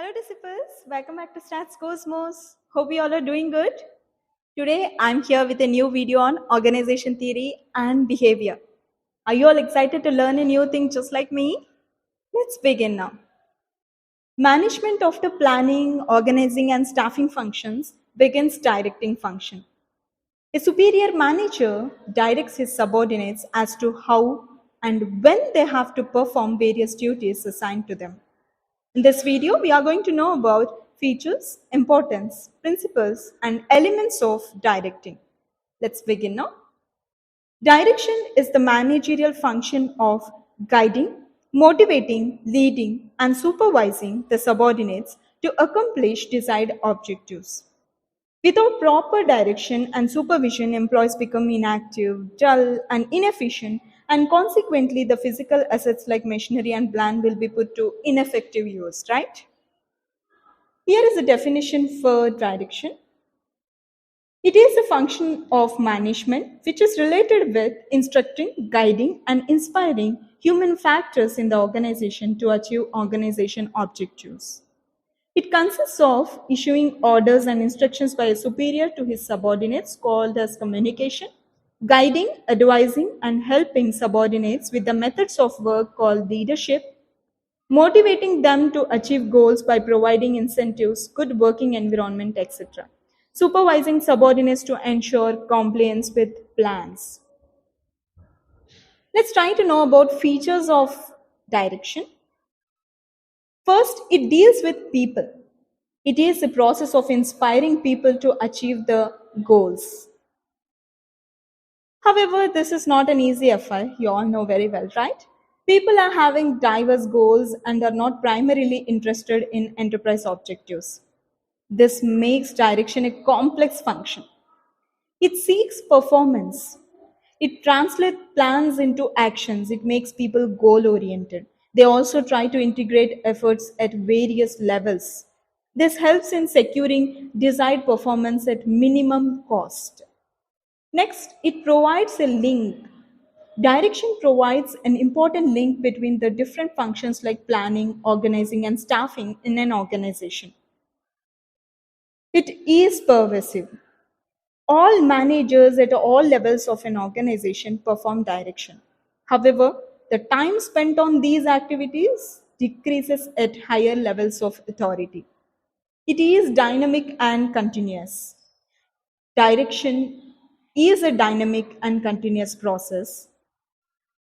Hello, disciples. Welcome back to Stats Cosmos. Hope you all are doing good. Today, I'm here with a new video on organization theory and behavior. Are you all excited to learn a new thing just like me? Let's begin now. Management of the planning, organizing, and staffing functions begins directing function. A superior manager directs his subordinates as to how and when they have to perform various duties assigned to them. In this video, we are going to know about features, importance, principles, and elements of directing. Let's begin now. Direction is the managerial function of guiding, motivating, leading, and supervising the subordinates to accomplish desired objectives. Without proper direction and supervision, employees become inactive, dull, and inefficient, and consequently, the physical assets like machinery and land will be put to ineffective use, right? Here is a definition for direction. It is a function of management which is related with instructing, guiding, and inspiring human factors in the organization to achieve organization objectives. It consists of issuing orders and instructions by a superior to his subordinates called as communication, guiding, advising, and helping subordinates with the methods of work called leadership, motivating them to achieve goals by providing incentives, good working environment, etc. Supervising subordinates to ensure compliance with plans. Let's try to know about features of direction. First, it deals with people. It is the process of inspiring people to achieve the goals. However, this is not an easy affair, you all know very well, right? People are having diverse goals and are not primarily interested in enterprise objectives. This makes direction a complex function. It seeks performance. It translates plans into actions. It makes people goal oriented. They also try to integrate efforts at various levels. This helps in securing desired performance at minimum cost. Next, it provides a link. Direction provides an important link between the different functions like planning, organizing, and staffing in an organization. It is pervasive. All managers at all levels of an organization perform direction. However, the time spent on these activities decreases at higher levels of authority. It is dynamic and continuous. Direction is a dynamic and continuous process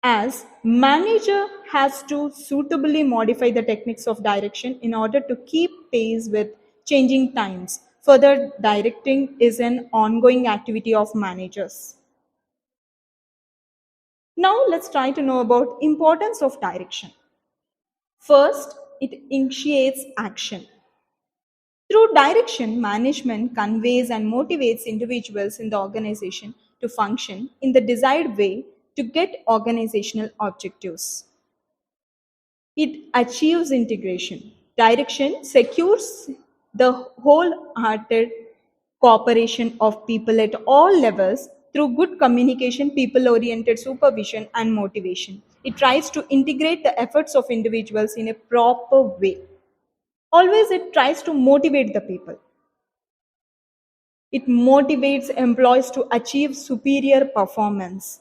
as manager has to suitably modify the techniques of direction in order to keep pace with changing times. Further, directing is an ongoing activity of managers. Now let's try to know about importance of direction. First, it initiates action. Through direction, management conveys and motivates individuals in the organization to function in the desired way to get organizational objectives. It achieves integration. Direction secures the wholehearted cooperation of people at all levels through good communication, people oriented supervision, and motivation. It tries to integrate the efforts of individuals in a proper way. Always, it tries to motivate the people. It motivates employees to achieve superior performance.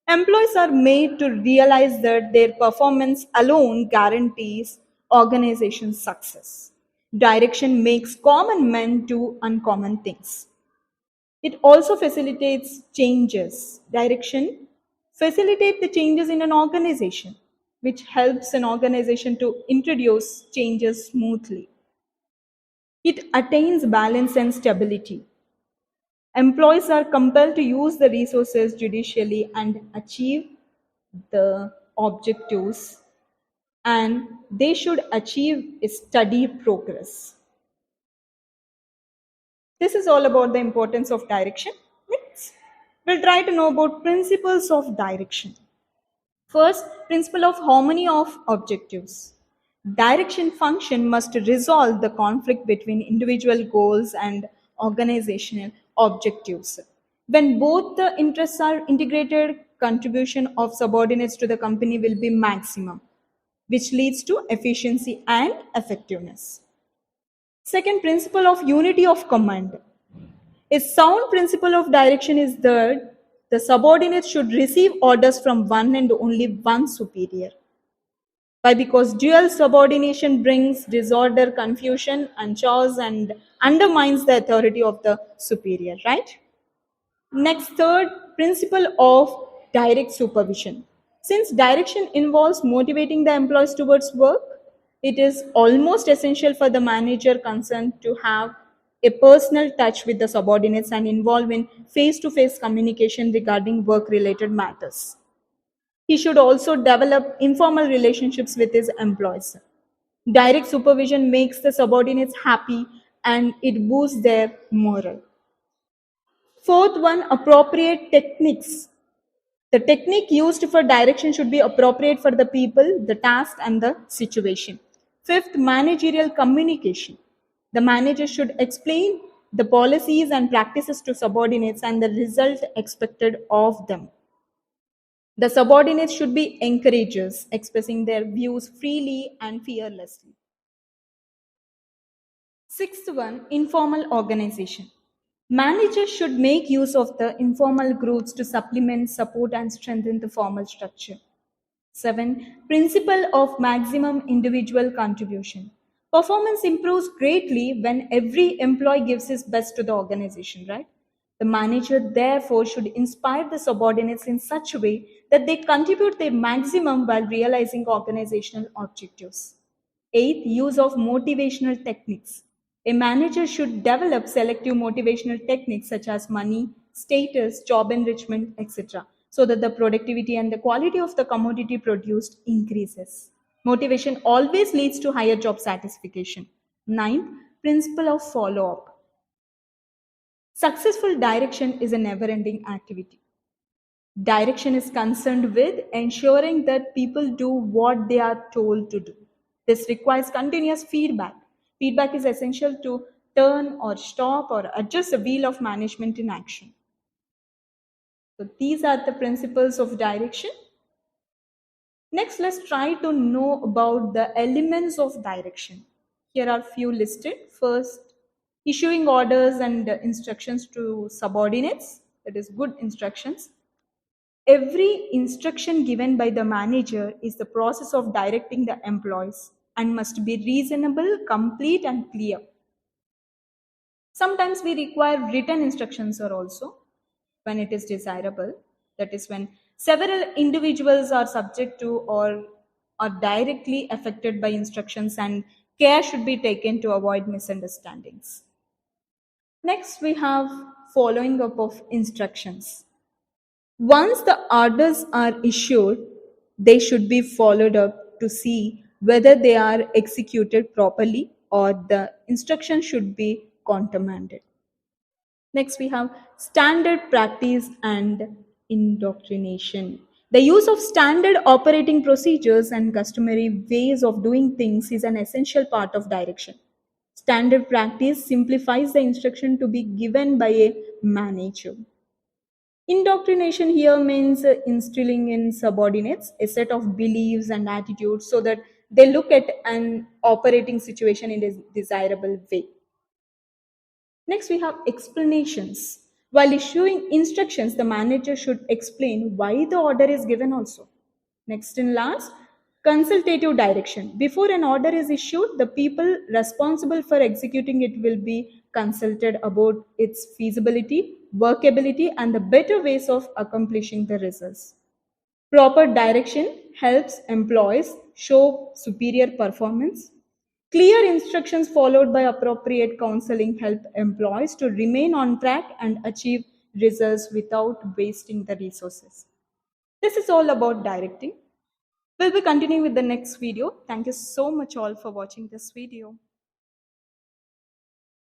Employees are made to realize that their performance alone guarantees organization success. Direction makes common men do uncommon things. It also facilitates changes. Direction facilitates the changes in an organization, which helps an organization to introduce changes smoothly. It attains balance and stability. Employees are compelled to use the resources judicially and achieve the objectives, and they should achieve a steady progress. This is all about the importance of direction. Next, we'll try to know about principles of direction. First, principle of harmony of objectives. Direction function must resolve the conflict between individual goals and organizational objectives. When both the interests are integrated, contribution of subordinates to the company will be maximum, which leads to efficiency and effectiveness. Second, principle of unity of command. A sound principle of direction is that the subordinates should receive orders from one and only one superior. Why? Because dual subordination brings disorder, confusion, and chaos and undermines the authority of the superior, right? Next, third, principle of direct supervision. Since direction involves motivating the employees towards work, it is almost essential for the manager concerned to have a personal touch with the subordinates and involve in face to face communication regarding work related matters. He should also develop informal relationships with his employees. Direct supervision makes the subordinates happy and it boosts their morale. Fourth one, appropriate techniques. The technique used for direction should be appropriate for the people, the task, and the situation. Fifth, managerial communication. The manager should explain the policies and practices to subordinates and the result expected of them. The subordinates should be encouragers, expressing their views freely and fearlessly. Sixth one, informal organization. Managers should make use of the informal groups to supplement, support, and strengthen the formal structure. 7. Principle of maximum individual contribution. Performance improves greatly when every employee gives his best to the organization, right? The manager, therefore, should inspire the subordinates in such a way that they contribute their maximum while realizing organizational objectives. Eighth, use of motivational techniques. A manager should develop selective motivational techniques such as money, status, job enrichment, etc., so that the productivity and the quality of the commodity produced increases. Motivation always leads to higher job satisfaction. Ninth, principle of follow up. Successful direction is a never ending activity. Direction is concerned with ensuring that people do what they are told to do. This requires continuous feedback. Feedback is essential to turn or stop or adjust the wheel of management in action. So these are the principles of direction. Next, let's try to know about the elements of direction. Here are few listed. First, issuing orders and instructions to subordinates, that is good instructions. Every instruction given by the manager is the process of directing the employees and must be reasonable, complete, and clear. Sometimes we require written instructions or also when it is desirable. That is when several individuals are subject to or are directly affected by instructions and care should be taken to avoid misunderstandings. Next, we have following up of instructions. Once the orders are issued, they should be followed up to see whether they are executed properly or the instruction should be countermanded. Next, we have standard practice and indoctrination. The use of standard operating procedures and customary ways of doing things is an essential part of direction. Standard practice simplifies the instruction to be given by a manager. Indoctrination here means instilling in subordinates a set of beliefs and attitudes so that they look at an operating situation in a desirable way. Next, we have explanations. While issuing instructions, the manager should explain why the order is given also. Next and last, consultative direction. Before an order is issued, the people responsible for executing it will be consulted about its feasibility, workability, and the better ways of accomplishing the results. Proper direction helps employees show superior performance. Clear instructions followed by appropriate counseling help employees to remain on track and achieve results without wasting the resources. This is all about directing. We'll be continuing with the next video. Thank you so much all for watching this video.